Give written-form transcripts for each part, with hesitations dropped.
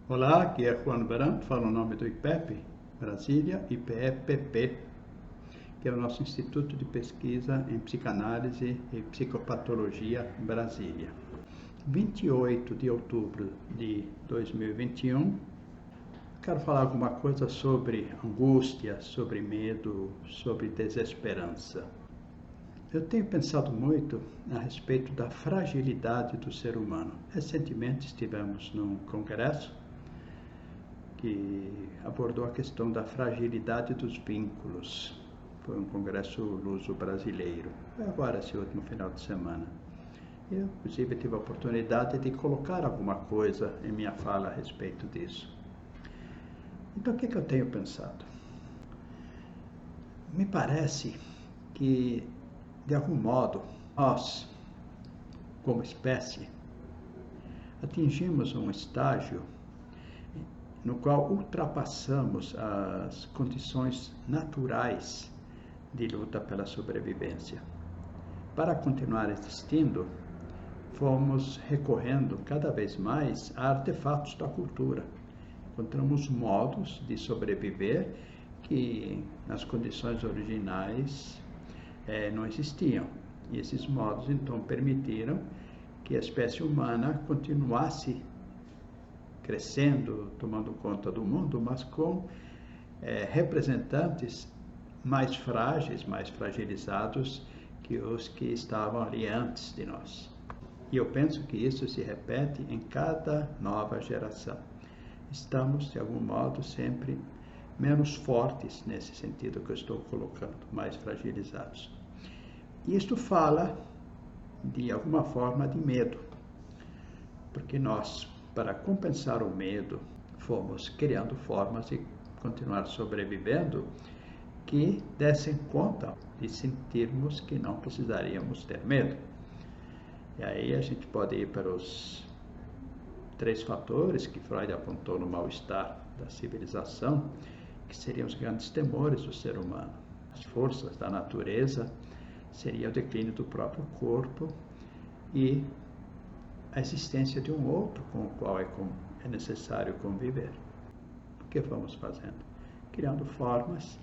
Olá, aqui é Juan Branco, falo o nome do IPEP, Brasília, IPEPP, que é o nosso Instituto de Pesquisa em Psicanálise e Psicopatologia Brasília. 28 de outubro de 2021, quero falar alguma coisa sobre angústia, sobre medo, sobre desesperança. Eu tenho pensado muito a respeito da fragilidade do ser humano. Recentemente estivemos num congresso que abordou a questão da fragilidade dos vínculos. Foi um congresso luso-brasileiro. Foi agora, esse último final de semana. Eu, inclusive, tive a oportunidade de colocar alguma coisa em minha fala a respeito disso. Então, o que eu tenho pensado? Me parece que, de algum modo, nós, como espécie, atingimos um estágio no qual ultrapassamos as condições naturais de luta pela sobrevivência. Para continuar existindo, fomos recorrendo cada vez mais a artefatos da cultura. Encontramos modos de sobreviver que nas condições originais não existiam. E esses modos, então, permitiram que a espécie humana continuasse crescendo, tomando conta do mundo, mas com representantes mais frágeis, mais fragilizados que os que estavam ali antes de nós. E eu penso que isso se repete em cada nova geração. Estamos, de algum modo, sempre menos fortes nesse sentido que eu estou colocando, mais fragilizados. E isto fala, de alguma forma, de medo, porque nós, para compensar o medo, fomos criando formas de continuar sobrevivendo que dessem conta de sentirmos que não precisaríamos ter medo. E aí a gente pode ir para os 3 fatores que Freud apontou no mal-estar da civilização, que seriam os grandes temores do ser humano. As forças da natureza seria o declínio do próprio corpo e a existência de um outro com o qual é necessário conviver. O que vamos fazendo? Criando formas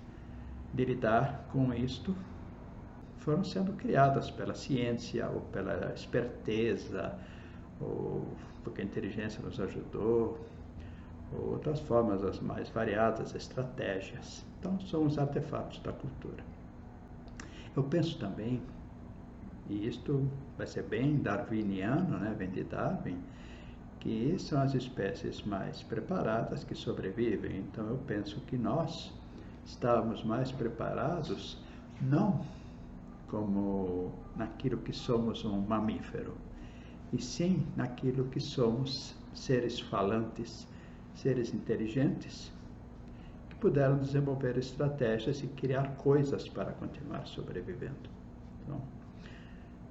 de lidar com isto, foram sendo criadas pela ciência, ou pela esperteza, ou porque a inteligência nos ajudou, ou outras formas, as mais variadas estratégias. Então, são os artefatos da cultura. Eu penso também, e isto vai ser bem darwiniano, né? Vem de Darwin, que são as espécies mais preparadas que sobrevivem. Então eu penso que nós estávamos mais preparados, não como naquilo que somos um mamífero, e sim naquilo que somos seres falantes, seres inteligentes, que puderam desenvolver estratégias e criar coisas para continuar sobrevivendo. Então,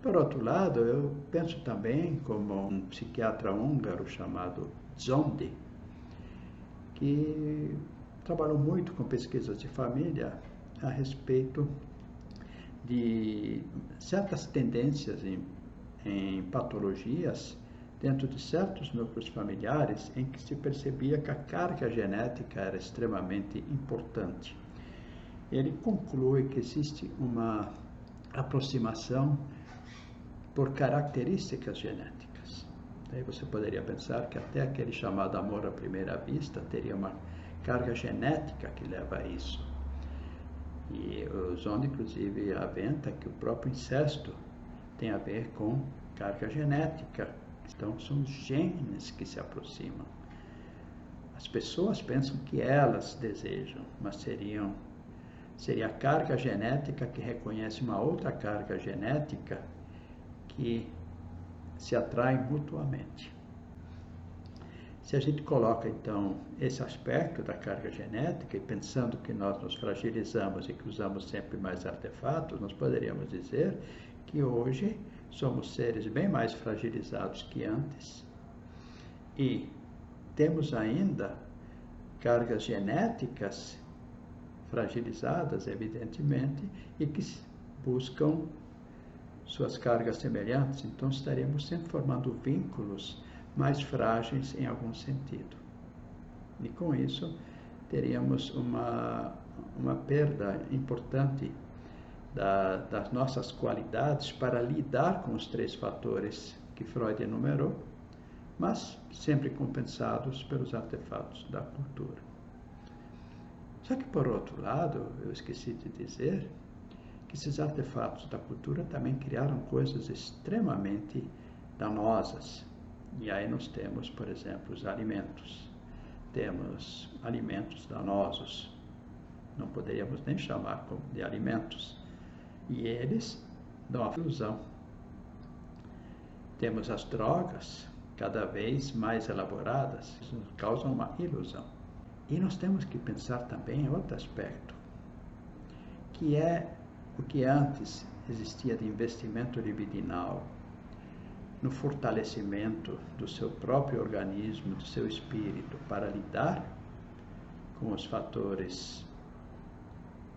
por outro lado, eu penso também como um psiquiatra húngaro chamado Zondi, que trabalhou muito com pesquisas de família a respeito de certas tendências em patologias dentro de certos núcleos familiares em que se percebia que a carga genética era extremamente importante. Ele conclui que existe uma aproximação por características genéticas. Daí você poderia pensar que até aquele chamado amor à primeira vista teria uma carga genética que leva a isso. E o Zondi, inclusive, aventa que o próprio incesto tem a ver com carga genética. Então, são os genes que se aproximam. As pessoas pensam que elas desejam, mas seria a carga genética que reconhece uma outra carga genética que se atraem mutuamente. Se a gente coloca, então, esse aspecto da carga genética e pensando que nós nos fragilizamos e que usamos sempre mais artefatos, nós poderíamos dizer que hoje somos seres bem mais fragilizados que antes e temos ainda cargas genéticas fragilizadas, evidentemente, e que buscam suas cargas semelhantes, então estaremos sempre formando vínculos mais frágeis em algum sentido. E com isso, teríamos uma perda importante das nossas qualidades para lidar com os 3 fatores que Freud enumerou, mas sempre compensados pelos artefatos da cultura. Só que, por outro lado, eu esqueci de dizer que esses artefatos da cultura também criaram coisas extremamente danosas. E aí nós temos, por exemplo, os alimentos. Temos alimentos danosos, não poderíamos nem chamar de alimentos, e eles dão a ilusão. Temos as drogas, cada vez mais elaboradas, nos causam uma ilusão. E nós temos que pensar também em outro aspecto, que é o que antes existia de investimento libidinal, no fortalecimento do seu próprio organismo, do seu espírito, para lidar com os fatores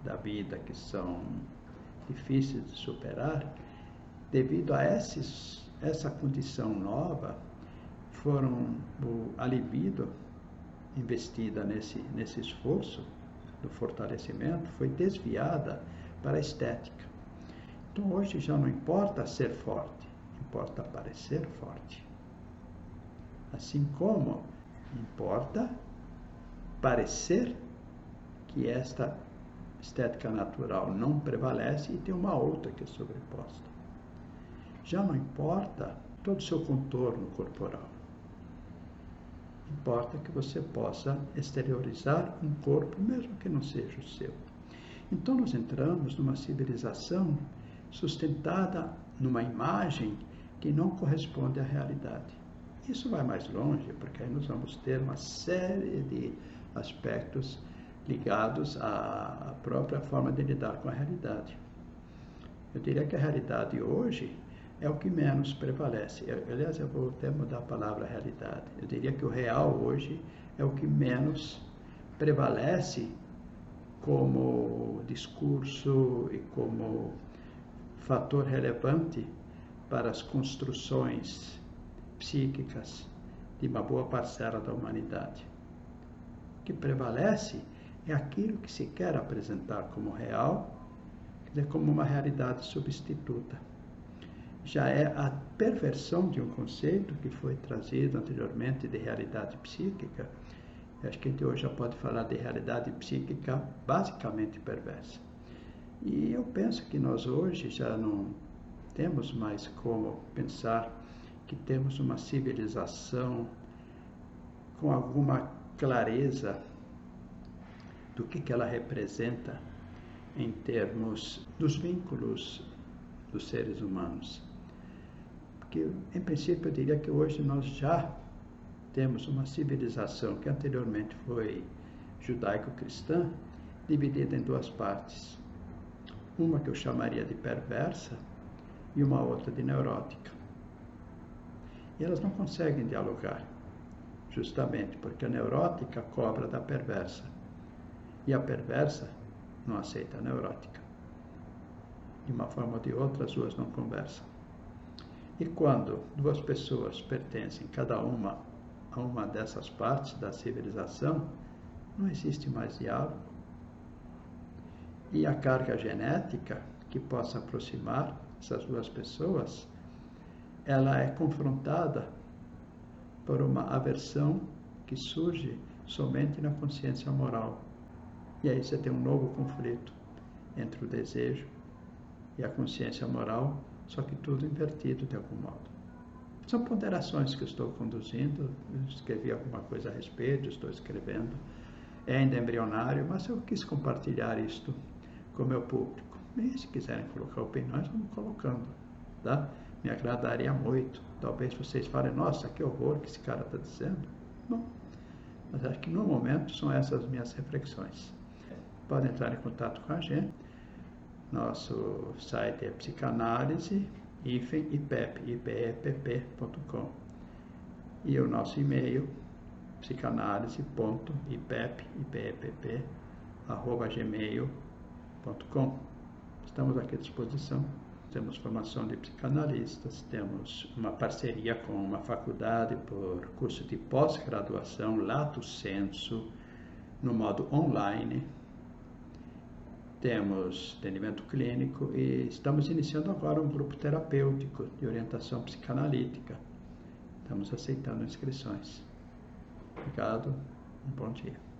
da vida que são difíceis de superar. Devido a essa condição nova, a libido investida nesse esforço do fortalecimento foi desviada para a estética. Então hoje já não importa ser forte, importa parecer forte. Assim como importa parecer que esta estética natural não prevalece e tem uma outra que é sobreposta. Já não importa todo o seu contorno corporal. Importa que você possa exteriorizar um corpo, mesmo que não seja o seu. Então nós entramos numa civilização sustentada numa imagem que não corresponde à realidade. Isso vai mais longe, porque aí nós vamos ter uma série de aspectos ligados à própria forma de lidar com a realidade. Eu diria que a realidade hoje é o que menos prevalece. Aliás, eu vou até mudar a palavra realidade. Eu diria que o real hoje é o que menos prevalece como discurso e como fator relevante para as construções psíquicas de uma boa parcela da humanidade. O que prevalece é aquilo que se quer apresentar como real, quer dizer, como uma realidade substituta. Já é a perversão de um conceito que foi trazido anteriormente de realidade psíquica. Acho que a gente hoje já pode falar de realidade psíquica basicamente perversa. E eu penso que nós hoje já não temos mais como pensar que temos uma civilização com alguma clareza do que ela representa em termos dos vínculos dos seres humanos. Porque, em princípio, eu diria que hoje nós já temos uma civilização que anteriormente foi judaico-cristã, dividida em 2 partes. Uma que eu chamaria de perversa e uma outra de neurótica. E elas não conseguem dialogar, justamente porque a neurótica cobra da perversa e a perversa não aceita a neurótica. De uma forma ou de outra, as 2 não conversam. E quando 2 pessoas pertencem, cada uma a uma dessas partes da civilização, não existe mais diálogo. E a carga genética que possa aproximar essas 2 pessoas, ela é confrontada por uma aversão que surge somente na consciência moral. E aí você tem um novo conflito entre o desejo e a consciência moral, só que tudo invertido de algum modo. São ponderações que eu estou conduzindo, eu escrevi alguma coisa a respeito, estou escrevendo, é ainda embrionário, mas eu quis compartilhar isto com o meu público. E se quiserem colocar opiniões, vamos colocando, tá? Me agradaria muito. Talvez vocês falem, nossa, que horror que esse cara está dizendo. Bom, mas acho que no momento são essas minhas reflexões. Podem entrar em contato com a gente. Nosso site é psicanálise-ipepp.com e o nosso e-mail psicanálise.ipepp@gmail.com. Estamos aqui à disposição. temos formação de psicanalistas, temos uma parceria com uma faculdade por curso de pós-graduação, lato sensu, no modo online. Temos atendimento clínico e estamos iniciando agora um grupo terapêutico de orientação psicanalítica. Estamos aceitando inscrições. Obrigado, um bom dia.